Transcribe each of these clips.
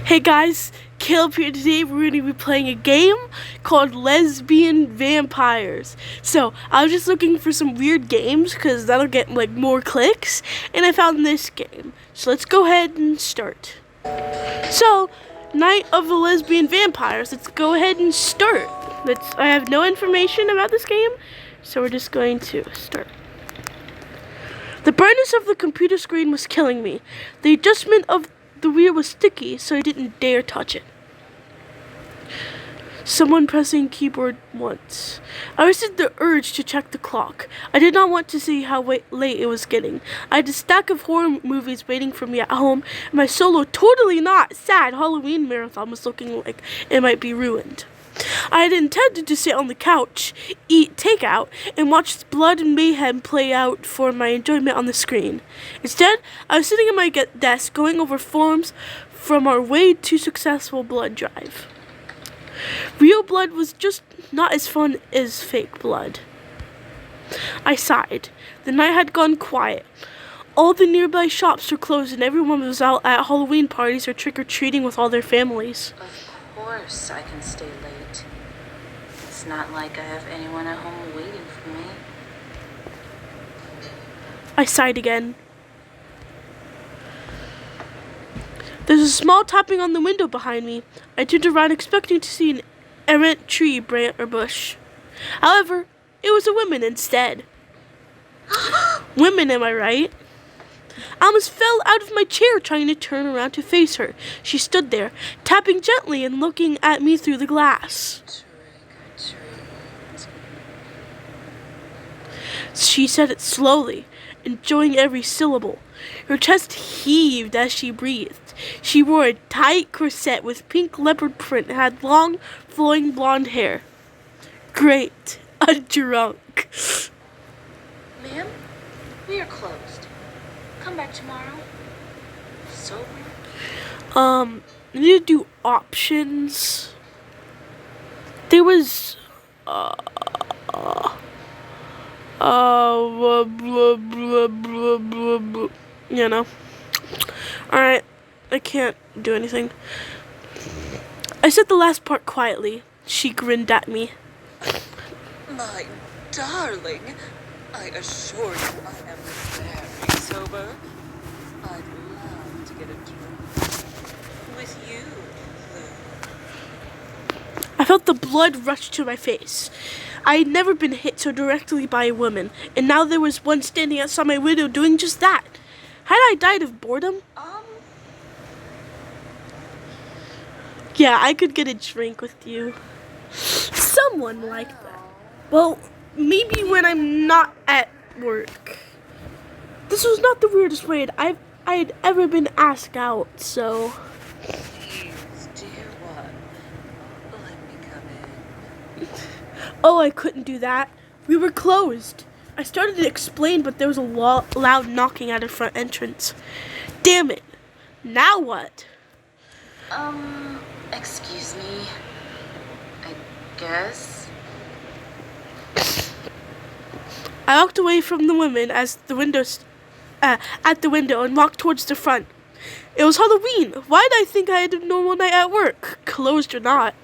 Hey guys, Caleb here. Today we're going to be playing a game called Lesbian Vampires. So, I was just looking for some weird games because that'll get like more clicks, and I found this game. So let's go ahead and start. So, Night of the Lesbian Vampires. Let's go ahead and start. I have no information about this game, so we're just going to start. The brightness of the computer screen was killing me. The adjustment of the wheel was sticky, so I didn't dare touch it. Someone pressing keyboard once. I resisted the urge to check the clock. I did not want to see how late it was getting. I had a stack of horror movies waiting for me at home, and my solo, totally not sad Halloween marathon was looking like it might be ruined. I had intended to sit on the couch, eat takeout, and watch blood and mayhem play out for my enjoyment on the screen. Instead, I was sitting at my desk going over forms from our way too successful blood drive. Real blood was just not as fun as fake blood. I sighed. The night had gone quiet. All the nearby shops were closed and everyone was out at Halloween parties or trick-or-treating with all their families. Of course I can stay late. It's not like I have anyone at home waiting for me. I sighed again. There's a small tapping on the window behind me. I turned around expecting to see an errant tree, branch, or bush. However, it was a woman instead. Women, am I right? I almost fell out of my chair trying to turn around to face her. She stood there, tapping gently and looking at me through the glass. She said it slowly, enjoying every syllable. Her chest heaved as she breathed. She wore a tight corset with pink leopard print and had long, flowing blonde hair. Great. A drunk. Ma'am, we are closed. Come back tomorrow. Sober? I need to do options. There was, blah, blah, blah, blah, blah, blah. You know. Alright, I can't do anything. I said the last part quietly. She grinned at me. My darling, I assure you I am very sober. I'd love to get a drink with you, though. I felt the blood rush to my face. I had never been hit so directly by a woman, and now there was one standing outside my window doing just that. Had I died of boredom? Yeah, I could get a drink with you. Someone like that. Well, maybe when I'm not at work. This was not the weirdest way I had ever been asked out, so. Please, dear one, let me come in. Oh, I couldn't do that. We were closed. I started to explain, but there was a loud knocking at our front entrance. Damn it. Now what? Excuse me. I guess. I walked away from the women as at the window and walked towards the front. It was Halloween. Why did I think I had a normal night at work, closed or not?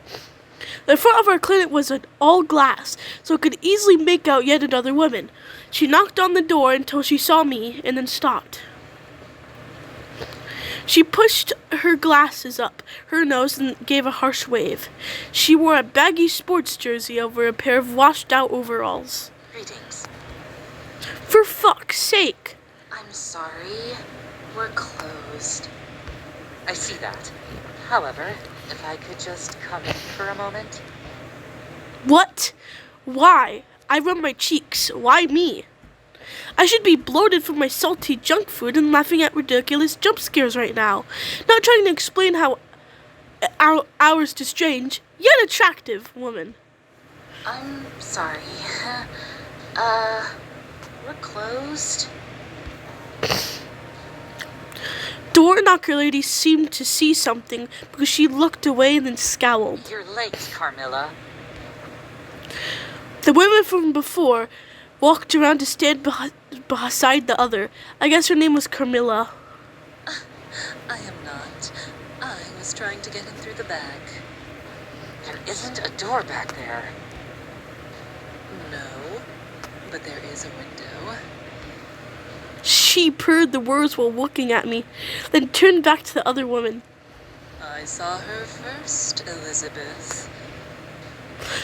The front of our clinic was all glass, so I could easily make out yet another woman. She knocked on the door until she saw me and then stopped. She pushed her glasses up her nose and gave a harsh wave. She wore a baggy sports jersey over a pair of washed-out overalls. Greetings. For fuck's sake! I'm sorry. We're closed. I see that. However, if I could just come in for a moment. What? Why? I rub my cheeks. Why me? I should be bloated from my salty junk food and laughing at ridiculous jump scares right now. Not trying to explain how hours to strange, yet attractive woman. I'm sorry. We're closed. Door knocker lady seemed to see something because she looked away and then scowled. You're late, Carmilla. The women from before walked around to stand beside the other. I guess her name was Carmilla. I am not. I was trying to get in through the back. There isn't a door back there. No, but there is a window. She purred the words while looking at me, then turned back to the other woman. I saw her first, Elizabeth.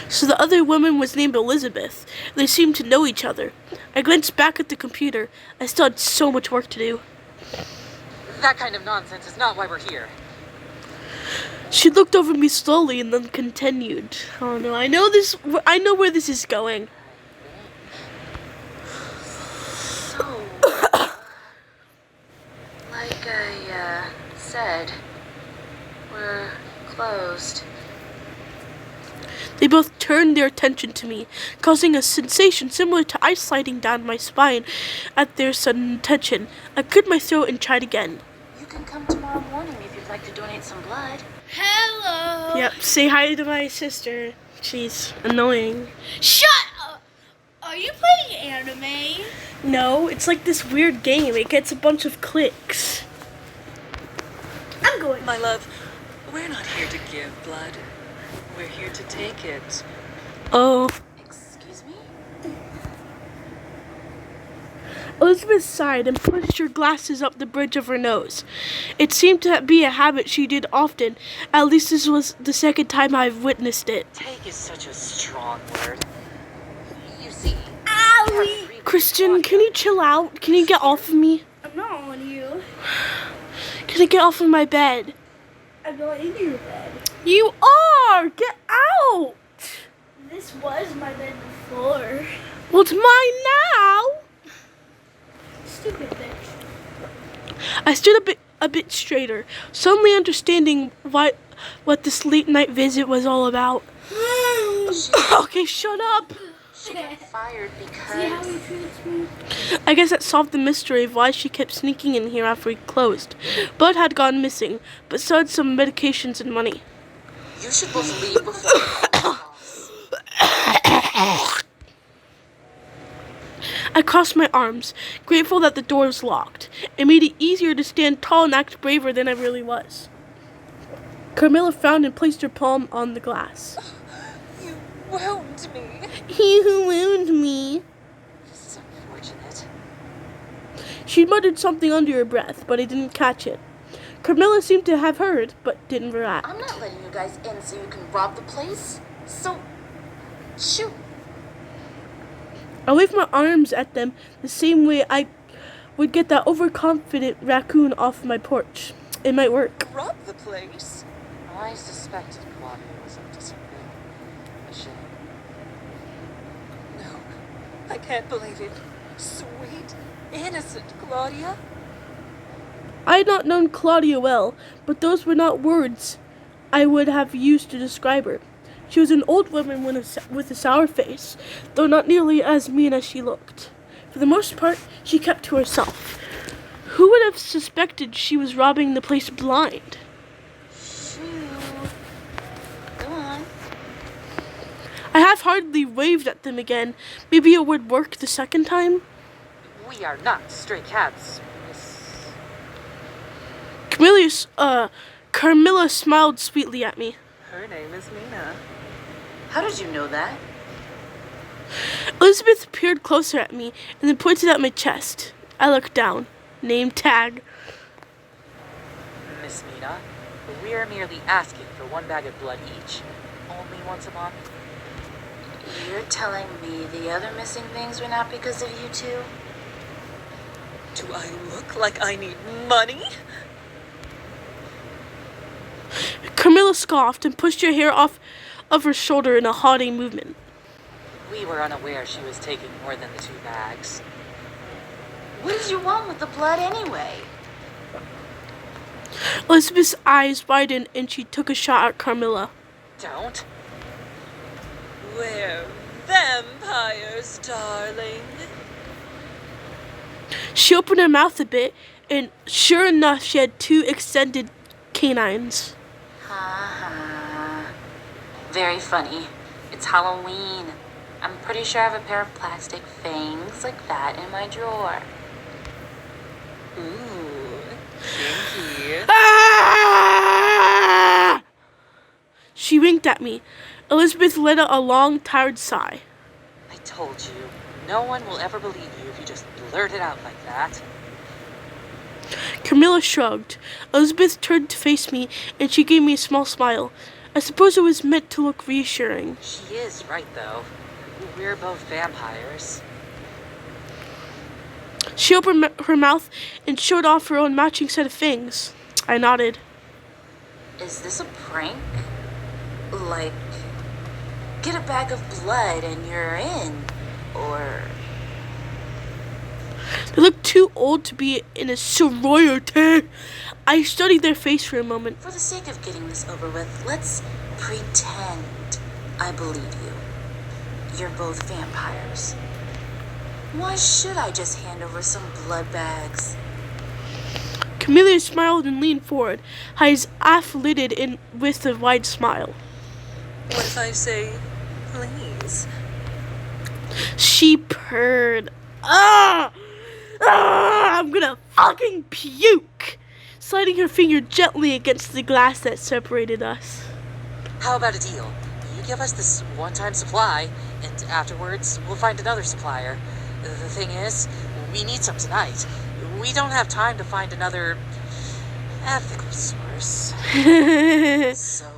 So the other woman was named Elizabeth. They seemed to know each other. I glanced back at the computer. I still had so much work to do. That kind of nonsense is not why we're here. She looked over me slowly and then continued. Oh no, I know where this is going. So, like I said, we're closed. They both turned their attention to me, causing a sensation similar to ice sliding down my spine at their sudden attention. I cleared my throat and tried again. You can come tomorrow morning if you'd like to donate some blood. Hello. Yep, say hi to my sister. She's annoying. Shut up. Are you playing anime? No, it's like this weird game. It gets a bunch of clicks. I'm going. My love, we're not here to give blood. We're here to take it. Oh. Excuse me? Elizabeth sighed and pushed her glasses up the bridge of her nose. It seemed to be a habit she did often. At least this was the second time I've witnessed it. Take is such a strong word. You see, Owie. Christian, can you chill out? Can you get off of me? I'm not on you. Can you get off of my bed? I'm not in your bed. You are! Get out! This was my bed before. Well, it's mine now! Stupid bitch. I stood a bit straighter, suddenly understanding what this late night visit was all about. Okay, shut up! she got fired See how because... he treats me? I guess that solved the mystery of why she kept sneaking in here after we closed. Blood had gone missing, but so had some medications and money. You should both leave before... I crossed my arms, grateful that the door was locked. It made it easier to stand tall and act braver than I really was. Carmilla frowned and placed her palm on the glass. You wound me. He wound me. This is unfortunate. She muttered something under her breath, but I didn't catch it. Carmilla seemed to have heard, but didn't react. I'm not letting you guys in so you can rob the place. So, shoot. I waved my arms at them the same way I would get that overconfident raccoon off my porch. It might work. Rob the place? I suspected Claudia was up to something. A shame. No, I can't believe it. Sweet, innocent Claudia. I had not known Claudia well, but those were not words I would have used to describe her. She was an old woman with a sour face, though not nearly as mean as she looked. For the most part, she kept to herself. Who would have suspected she was robbing the place blind? Shoot. Go on. I half-heartedly waved at them again. Maybe it would work the second time? We are not stray cats, Miss... Carmilla smiled sweetly at me. Her name is Mina. How did you know that? Elizabeth peered closer at me and then pointed at my chest. I looked down. Name tag. Miss Mina, we are merely asking for 1 bag of blood each. Only once a month. You're telling me the other missing things were not because of you two? Do I look like I need money? Carmilla scoffed and pushed her hair off of her shoulder in a haughty movement. We were unaware she was taking more than the 2 bags. What did you want with the blood anyway? Elizabeth's eyes widened and she took a shot at Carmilla. Don't. We're vampires, darling. She opened her mouth a bit, and sure enough, she had 2 extended canines. Ha. Very funny. It's Halloween. I'm pretty sure I have a pair of plastic fangs like that in my drawer. Ooh, kinky. Ah! winked at me. Elizabeth let out a long, tired sigh. I told you, no one will ever believe you if you just blurt it out like that. Camilla shrugged. Elizabeth turned to face me, and she gave me a small smile. I suppose it was meant to look reassuring. She is right, though. We're both vampires. She opened her mouth and showed off her own matching set of fangs. I nodded. Is this a prank? Like, get a bag of blood and you're in? Or... They looked too old to be in a sorority. I studied their face for a moment. For the sake of getting this over with, let's pretend I believe you. You're both vampires. Why should I just hand over some blood bags? Camellia smiled and leaned forward, eyes half-lidded in with a wide smile. What if I say, please? She purred. I'm gonna fucking puke! Sliding her finger gently against the glass that separated us. How about a deal? You give us this one-time supply, and afterwards we'll find another supplier. The thing is, we need some tonight. We don't have time to find another ethical source. So,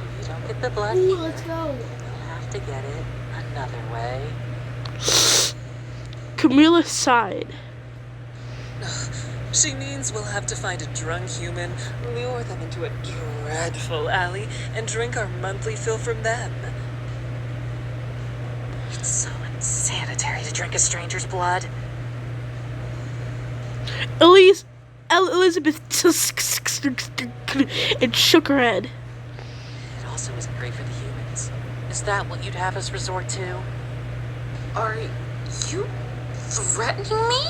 if you don't get the blood here, Let's go. you'll have to get it another way. Camilla sighed. She means we'll have to find a drunk human, lure them into a dreadful alley, and drink our monthly fill from them. It's so insanitary to drink a stranger's blood. Elizabeth and shook her head. It also isn't great for the humans. Is that what you'd have us resort to? Are you threatening me?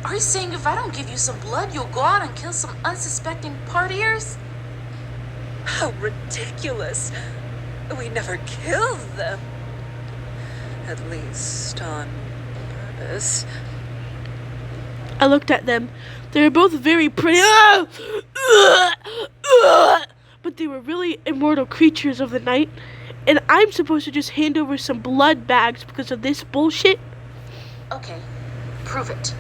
Are you saying if I don't give you some blood, you'll go out and kill some unsuspecting partiers? How ridiculous. We never kill them. At least on purpose. I looked at them. They were both very pretty, but they were really immortal creatures of the night. And I'm supposed to just hand over some blood bags because of this bullshit? Okay, prove it.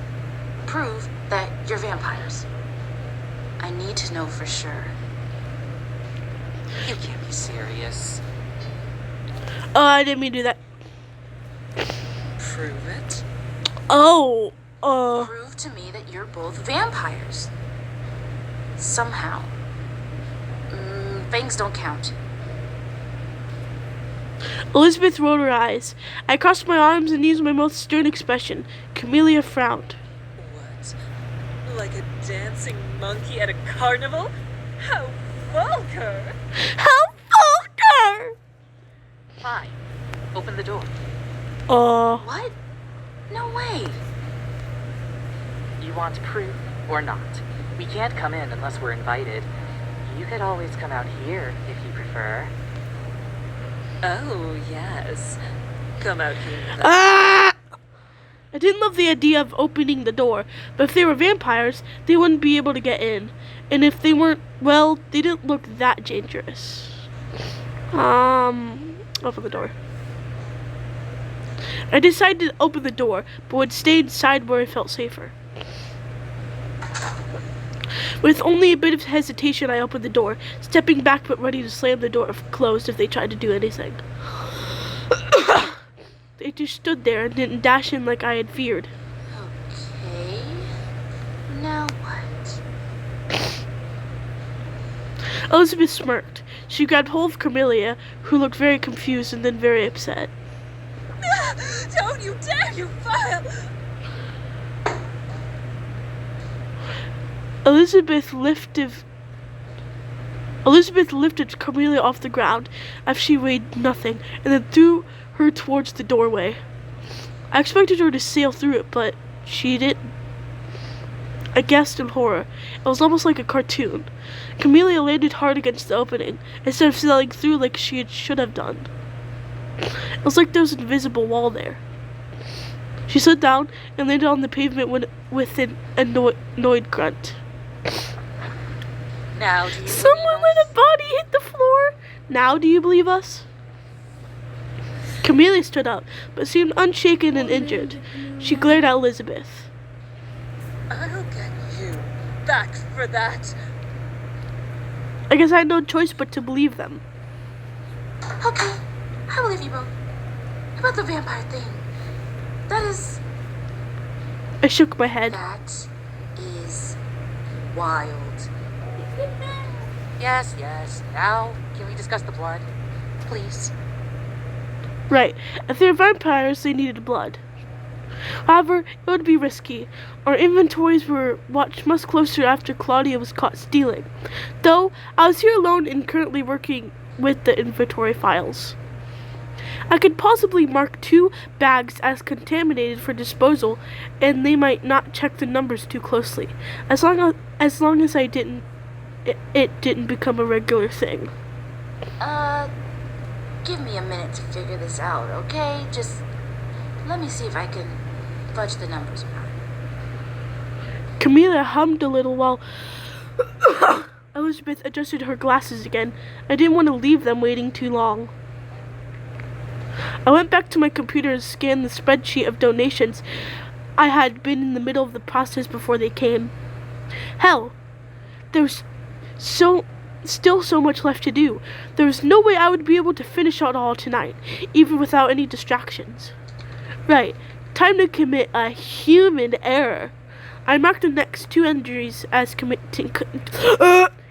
Prove that you're vampires. I need to know for sure. You can't be serious. Oh, I didn't mean to do that. Prove it? Prove to me that you're both vampires. Somehow. Fangs don't count. Elizabeth rolled her eyes. I crossed my arms and used my most stern expression. Camellia frowned. What? Like a dancing monkey at a carnival? How vulgar! How vulgar! Fine. Open the door. What? No way. You want proof or not? We can't come in unless we're invited. You could always come out here if you prefer. Oh, yes. Come out here. I didn't love the idea of opening the door, but if they were vampires, they wouldn't be able to get in. And if they weren't, well, they didn't look that dangerous. Open the door. I decided to open the door, but would stay inside where I felt safer. With only a bit of hesitation, I opened the door, stepping back but ready to slam the door closed if they tried to do anything. They just stood there and didn't dash in like I had feared. Okay. Now what? Elizabeth smirked. She grabbed hold of Camellia, who looked very confused and then very upset. Don't you dare, you vile! Elizabeth lifted Camellia off the ground as she weighed nothing, and then threw her towards the doorway. I expected her to sail through it, but she didn't. I gasped in horror. It was almost like a cartoon. Camellia landed hard against the opening, instead of sailing through like she should have done. It was like there was an invisible wall there. She slid down and landed on the pavement with an annoyed grunt. Now do you Someone believe let us? a body hit the floor. Now do you believe us? Camellia stood up, but seemed unshaken and injured. She glared at Elizabeth. I'll get you back for that. I guess I had no choice but to believe them. Okay, I believe you both. About the vampire thing. That is I shook my head. That is wild. Yes. Now, can we discuss the blood? Please. Right, if they're vampires, they needed blood. However, it would be risky. Our inventories were watched much closer after Claudia was caught stealing. Though, I was here alone and currently working with the inventory files. I could possibly mark 2 bags as contaminated for disposal, and they might not check the numbers too closely, as long as I didn't, it didn't become a regular thing. give me a minute to figure this out, okay? Just let me see if I can fudge the numbers around. Camellia hummed a little while Elizabeth adjusted her glasses again. I didn't want to leave them waiting too long. I went back to my computer and scanned the spreadsheet of donations. I had been in the middle of the process before they came. Hell, there was still so much left to do. There was no way I would be able to finish it all tonight, even without any distractions. Right, time to commit a human error. I marked the next 2 entries as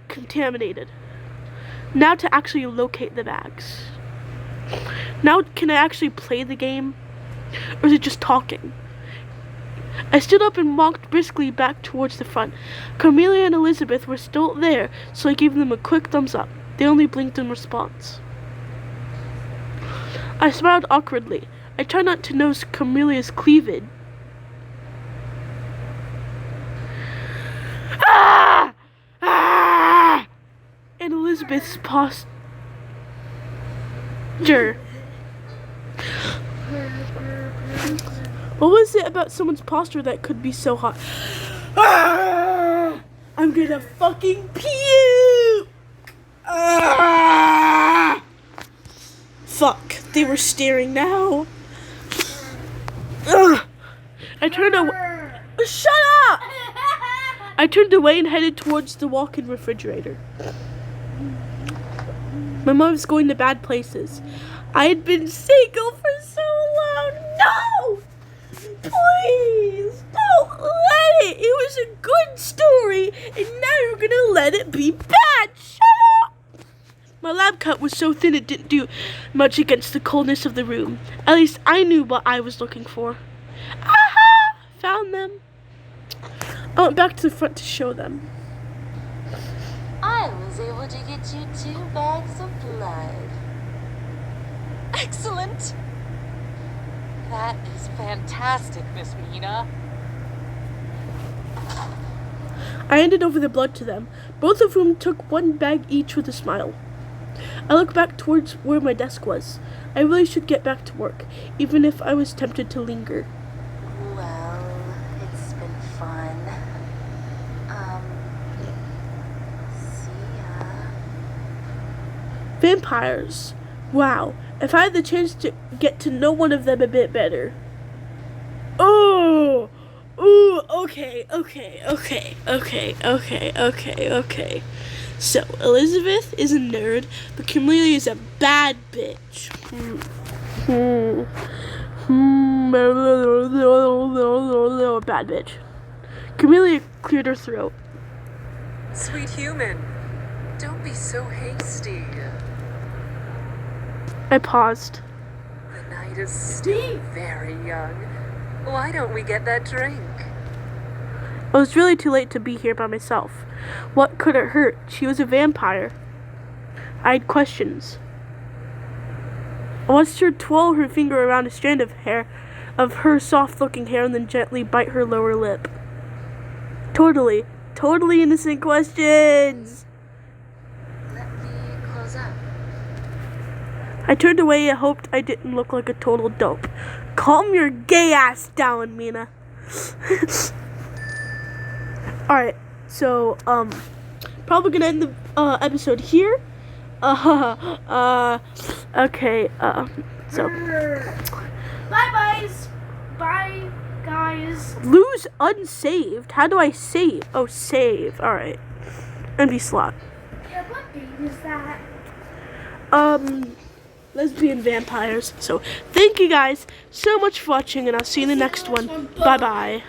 contaminated. Now to actually locate the bags. Now can I actually play the game? Or is it just talking? I stood up and walked briskly back towards the front. Camellia and Elizabeth were still there, so I gave them a quick thumbs up. They only blinked in response. I smiled awkwardly. I tried not to notice Camelia's cleavage. Ah! Ah! And Elizabeth's posture. What was it about someone's posture that could be so hot? Ah! I'm gonna fucking puke! Ah! Fuck, they were staring now. Ugh. I turned away. Shut up! I turned away and headed towards the walk-in refrigerator. My mom was going to bad places. I had been single for so long. No! Please, don't let it. It was a good story, and now you're gonna let it be bad. Shut up! My lab coat was so thin it didn't do much against the coldness of the room. At least I knew what I was looking for. Aha! Found them. I went back to the front to show them. I was able to get you 2 bags of blood. Excellent! That is fantastic, Miss Mina. I handed over the blood to them, both of whom took 1 bag each with a smile. I looked back towards where my desk was. I really should get back to work, even if I was tempted to linger. Well, it's been fun. See ya. Vampires. Wow. If I had the chance to get to know one of them a bit better. Oh! Ooh, okay. So, Elizabeth is a nerd, but Camellia is a bad bitch. Bad bitch. Camellia cleared her throat. Sweet human, don't be so hasty. I paused. The night is still very young. Why don't we get that drink? It was really too late to be here by myself. What could it hurt? She was a vampire. I had questions. I watched her twirl her finger around a strand of her soft-looking hair, and then gently bite her lower lip. Totally innocent questions. Let me close up. I turned away and hoped I didn't look like a total dope. Calm your gay ass down, Mina. Alright, so, probably gonna end the episode here. Okay. So. Bye, guys. Bye, guys. Lose unsaved. How do I save? Oh, save. All right. Empty slot. Yeah, what game is that? Lesbian vampires. So thank you guys so much for watching, and I'll see you in the next one. Bye bye.